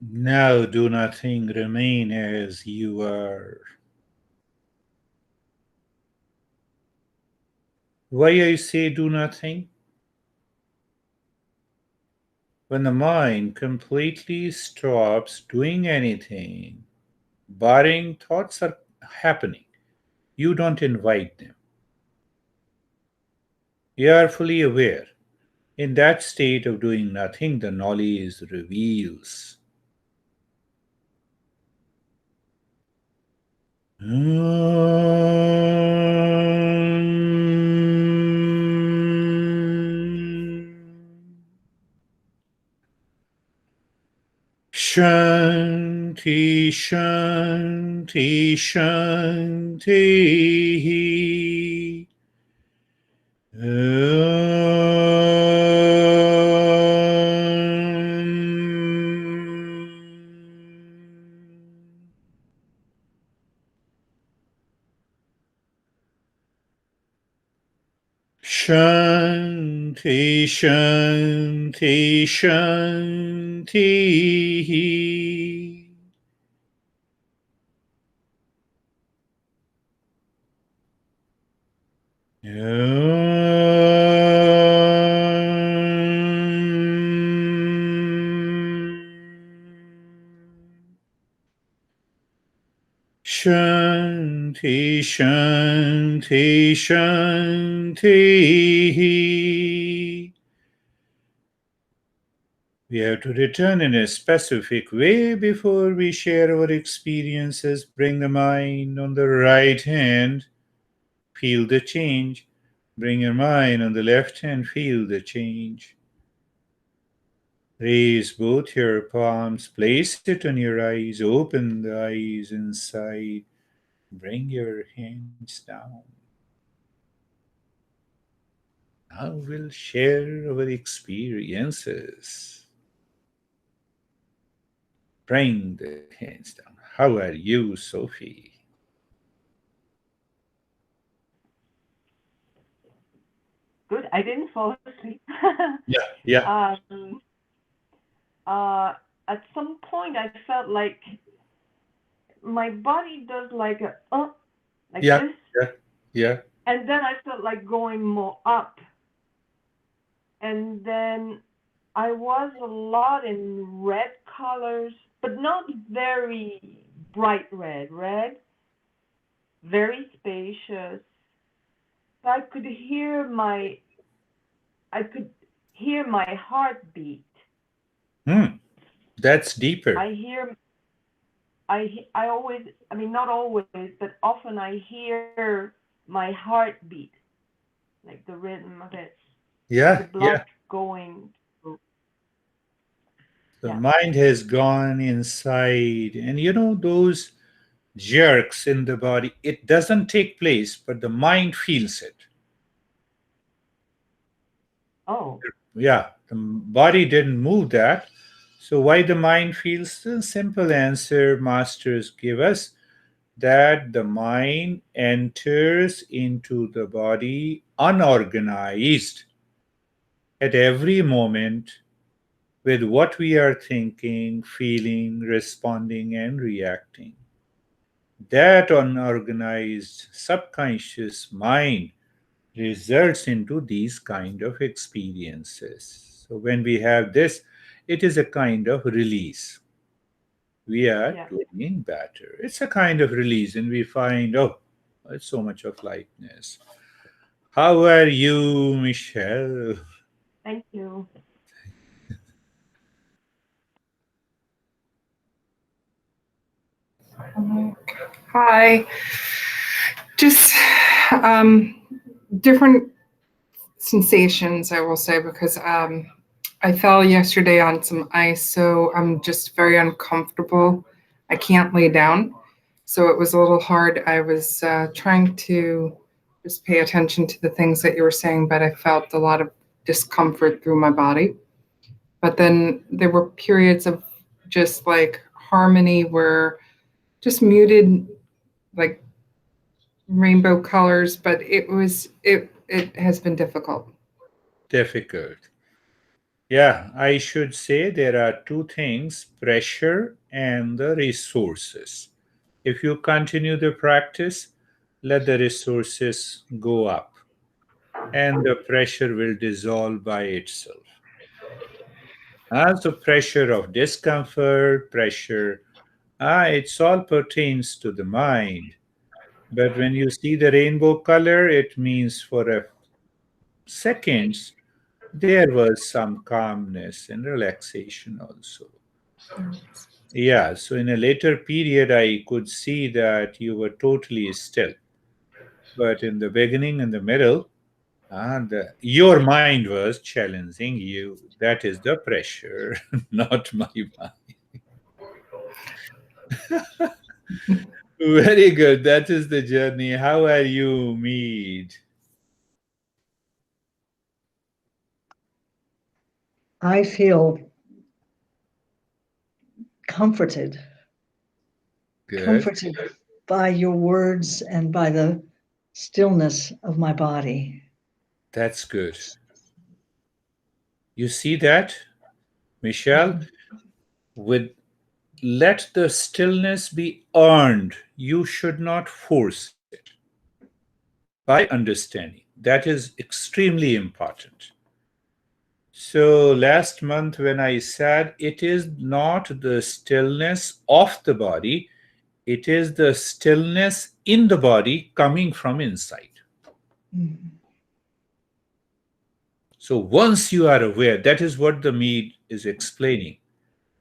Now do nothing, remain as you are. Why I say do nothing? When the mind completely stops doing anything, barring thoughts are happening, you don't invite them. You are fully aware. In that state of doing nothing, the knowledge reveals. Shanti, Shanti, Shanti. Shanti, Shanti, Shanti. Shanti, Shanti, Shanti. We have to return in a specific way before we share our experiences. Bring the mind on the right hand, feel the change. Bring your mind on the left hand, feel the change. Raise both your palms, place it on your eyes, open the eyes inside, bring your hands down. Now we'll share our experiences. Bring the hands down. How are you, Sophie? Good. I didn't fall asleep. Yeah, yeah, um, at some point, I felt like my body does like yeah, this, yeah, yeah. and then I felt like going more up, and then I was a lot in red colors, but not very bright red. Red, very spacious. So I could hear my heartbeat. Hmm, that's deeper. I hear I always, I mean, not always, but often I hear my heartbeat, like the rhythm of it, the Yeah, blood yeah. going. The Yeah. mind has gone inside, and those jerks in the body, it doesn't take place, but the mind feels it. Oh, Yeah, the body didn't move that. So, why the mind feels? The simple answer masters give us that the mind enters into the body unorganized at every moment with what we are thinking, feeling, responding, and reacting. That unorganized subconscious mind results into these kind of experiences. So when we have this, it is a kind of release. We are yeah. doing better. It's a kind of release, and we find, oh, it's so much of lightness. How are you, Michelle? Thank you. Hi. Just um, different sensations, I will say, because I fell yesterday on some ice, so I'm just very uncomfortable. I can't lay down, so it was a little hard. I was trying to just pay attention to the things that you were saying, but I felt a lot of discomfort through my body. But then there were periods of just like harmony where just muted, like rainbow colors, but it has been difficult. Difficult. Yeah, I should say there are two things: pressure and the resources. If you continue the practice, let the resources go up and the pressure will dissolve by itself. Also, pressure of discomfort, pressure, it's all pertains to the mind. But when you see the rainbow color, it means for a seconds there was some calmness and relaxation also. Yeah, so in a later period, I could see that you were totally still. But in the beginning and the middle, your mind was challenging you. That is the pressure, not my mind. Very good. That is the journey. How are you, Mead? I feel comforted, Good. comforted by your words and by the stillness of my body. That's good. You see that, Michelle? With let the stillness be earned. You should not force it by understanding. That is extremely important. So, last month, when I said it is not the stillness of the body, it is the stillness in the body coming from inside. Mhm. So, once you are aware, that is what the Mead is explaining.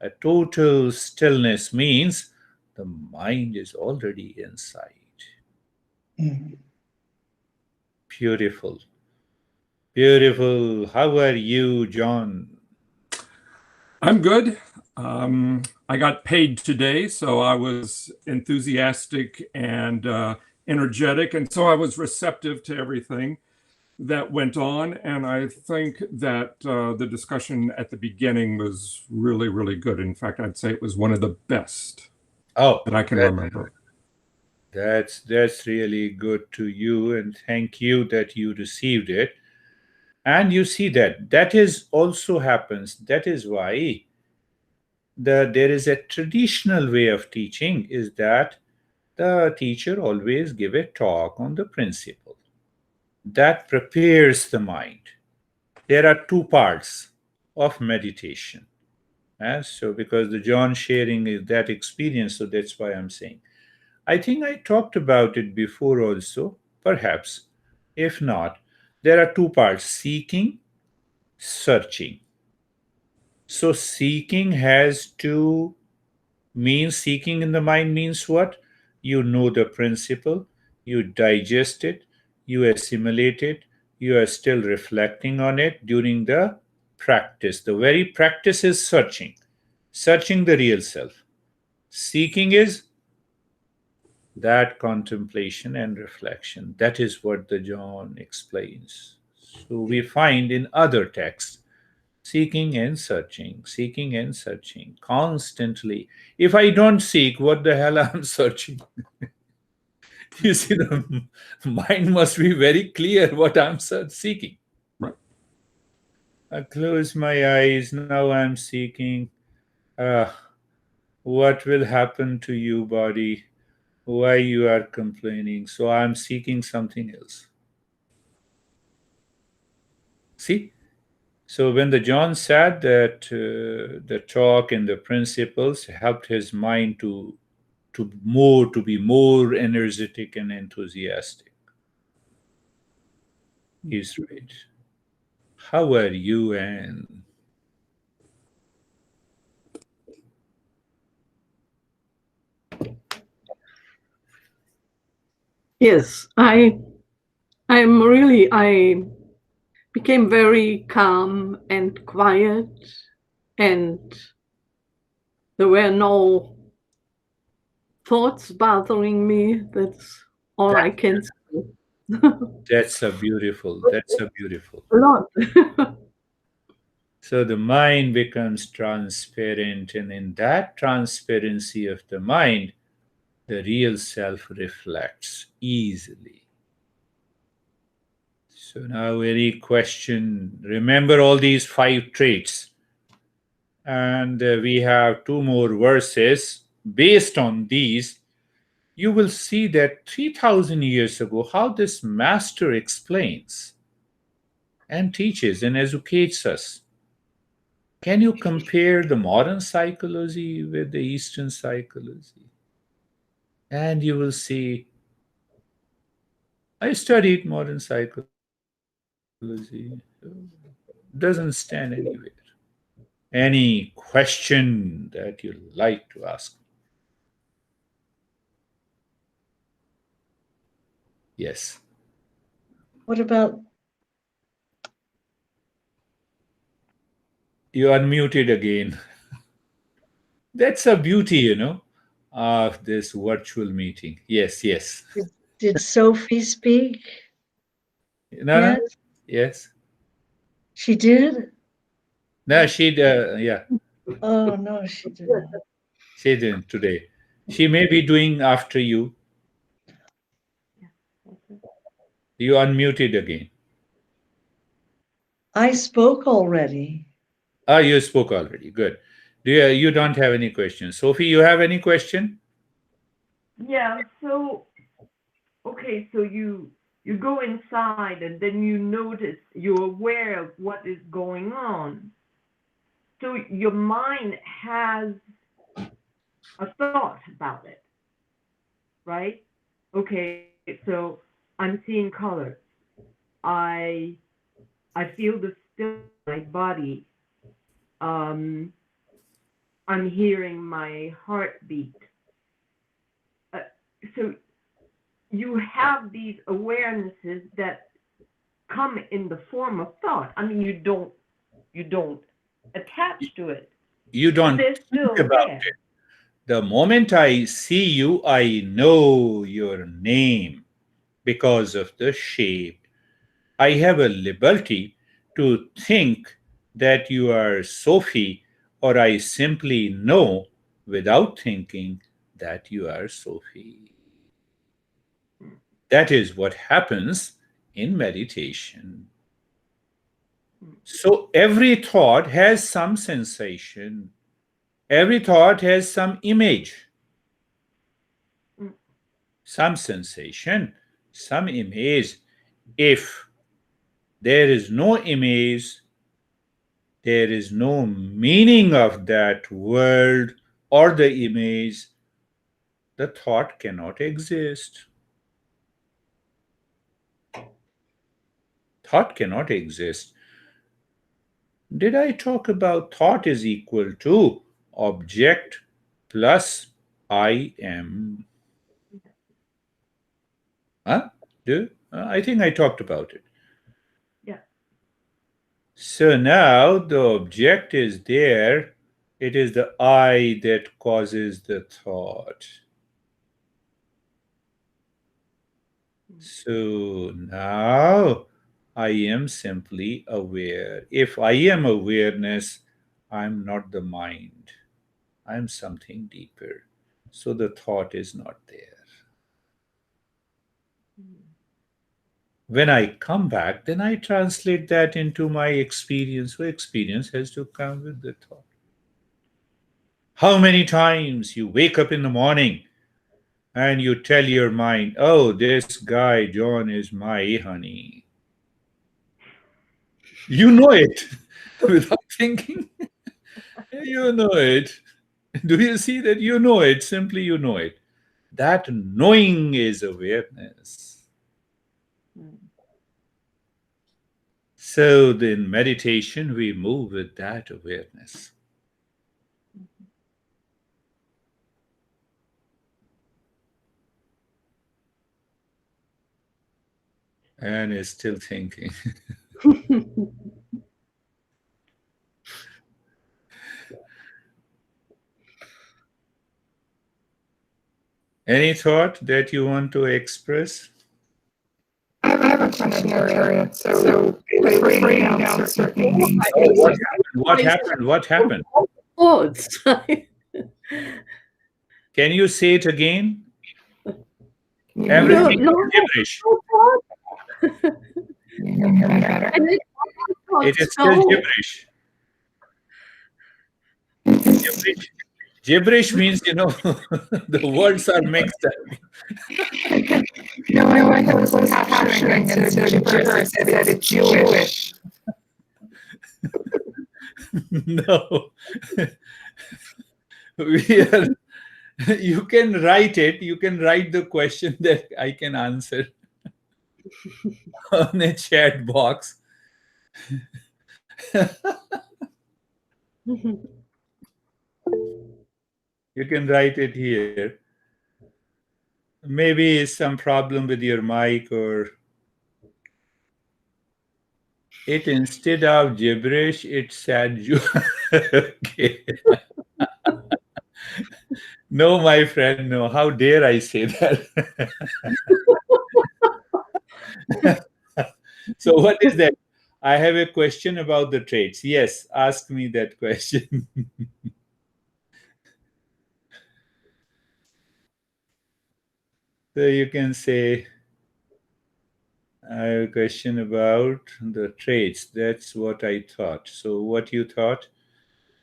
A total stillness means the mind is already inside. Mhm. Beautiful. Beautiful. How are you, John? I'm good. I got paid today, so I was enthusiastic and energetic, and so I was receptive to everything that went on. And I think that the discussion at the beginning was really, really good. In fact, I'd say it was one of the best Oh, that I can remember. that's really good to you, and thank you that you received it. And you see that is also happens. That is why there is a traditional way of teaching is that the teacher always give a talk on the principle that prepares the mind. There are two parts of meditation. So because the John sharing is that experience, so that's why I'm saying. I think I talked about it before also, perhaps. If not, there are two parts: seeking, searching. So seeking has to mean seeking in the mind means what? You know the principle, you digest it, you assimilate it, you are still reflecting on it during the practice. The very practice is searching, searching the real self. Seeking is that contemplation and reflection. That is what the John explains. So we find in other texts seeking and searching constantly. If I don't seek, what the hell I'm searching? You see, the mind must be very clear what I'm seeking. Right. I close my eyes, now I'm seeking. Uh, what will happen to you, body? Why you are complaining? So I'm seeking something else. See? So when the John said that the talk and the principles helped his mind to be more energetic and enthusiastic, he's right. How are you, Anne? Yes, I became very calm and quiet, and there were no thoughts bothering me. That's all That, I can say. that's a beautiful. That's a beautiful. A lot. So the mind becomes transparent, and in that transparency of the mind, the real self reflects easily. So now any question? Remember all these 5 traits. And we have 2 more verses. Based on these, you will see that 3,000 years ago, how this master explains and teaches and educates us. Can you compare the modern psychology with the Eastern psychology? And you will see, I studied modern psychology. Doesn't stand anywhere. Any question that you like to ask? Yes. What about You unmuted again. That's a beauty, of this virtual meeting. Yes, yes. did Sophie speak No, no. yet? Yes. She did? No, yeah, Oh no, she didn't. she didn't today. She may be doing after you. You unmuted again. I spoke already. Ah, you spoke already. Good. You don't have any questions. Sophie, you have any question? Yeah, so okay, so you go inside and then you notice, you're aware of what is going on. So your mind has a thought about it, right? Okay, so I'm seeing colors. I feel the still in my body. I'm hearing my heartbeat. So you have these awarenesses that come in the form of thought. I mean, you don't attach to it. You don't They're think still about there. it. The moment I see you, I know your name because of the shape. I have a liberty to think that you are Sophie, or I simply know without thinking that you are Sophie. That is what happens in meditation. So every thought has some sensation, every thought has some image, some sensation, some image. If there is no image, there is no meaning of that world or the image, the thought cannot exist. Thought cannot exist. Did I talk about thought is equal to object plus I am? Huh? I think I talked about it. Yeah. So now the object is there. It is the I that causes the thought. So now I am simply aware. If I am awareness, I'm not the mind. I'm something deeper. So the thought is not there. When I come back, then I translate that into my experience. So experience has to come with the thought. How many times you wake up in the morning and you tell your mind, oh, this guy, John, is my honey. You know it without thinking. You know it. Do you see that you know it? Simply you know it. That knowing is awareness. So in meditation, we move with that awareness. And is still thinking. Any thought that you want to express? I have a question area. So it's raining down certain things. What happened? What happened? Thoughts. Can you say it again? No, Everything no, is gibberish. And it It is was still so gibberish. Gibberish, gibberish means, the words are mixed up. No, I was capturing and so gibberish said that it's Jewish. No. We are, you can write it. You can write the question that I can answer on a chat box. You can write it here. Maybe some problem with your mic, or it instead of gibberish, it said you. Okay. No, my friend, no. How dare I say that? So what is that? I have a question about the traits. Yes, ask me that question. So you can say, I have a question about the traits. That's what I thought. So what you thought,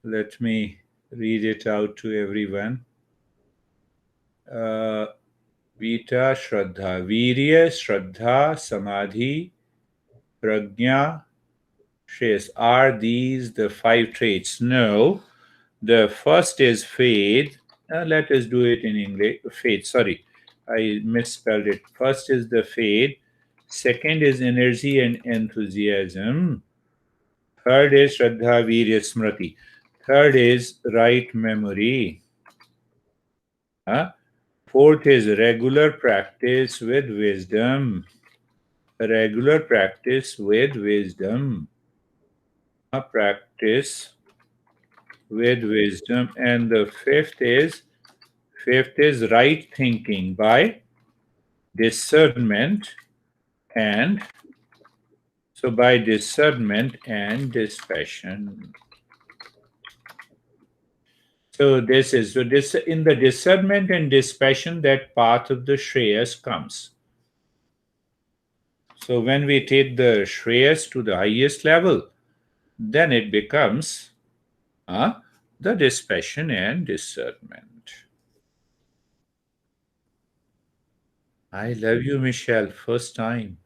let me read it out to everyone. Vita, Shraddha, Virya, Shraddha, Samadhi, Prajna, Shreyas. Are these the 5 traits? No. The first is faith. Let us do it in English. Faith, sorry. I misspelled it. First is the faith. Second is energy and enthusiasm. Third is Shraddha, Virya, Smriti. Third is right memory. Fourth is regular practice with wisdom. Regular practice with wisdom. Practice with wisdom. And the fifth is right thinking by discernment and dispassion. So this in the discernment and dispassion, that path of the Shreyas comes. So when we take the Shreyas to the highest level, then it becomes the dispassion and discernment. I love you, Michelle. First time.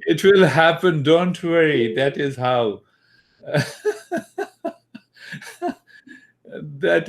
It will happen. Don't worry. That is how. That is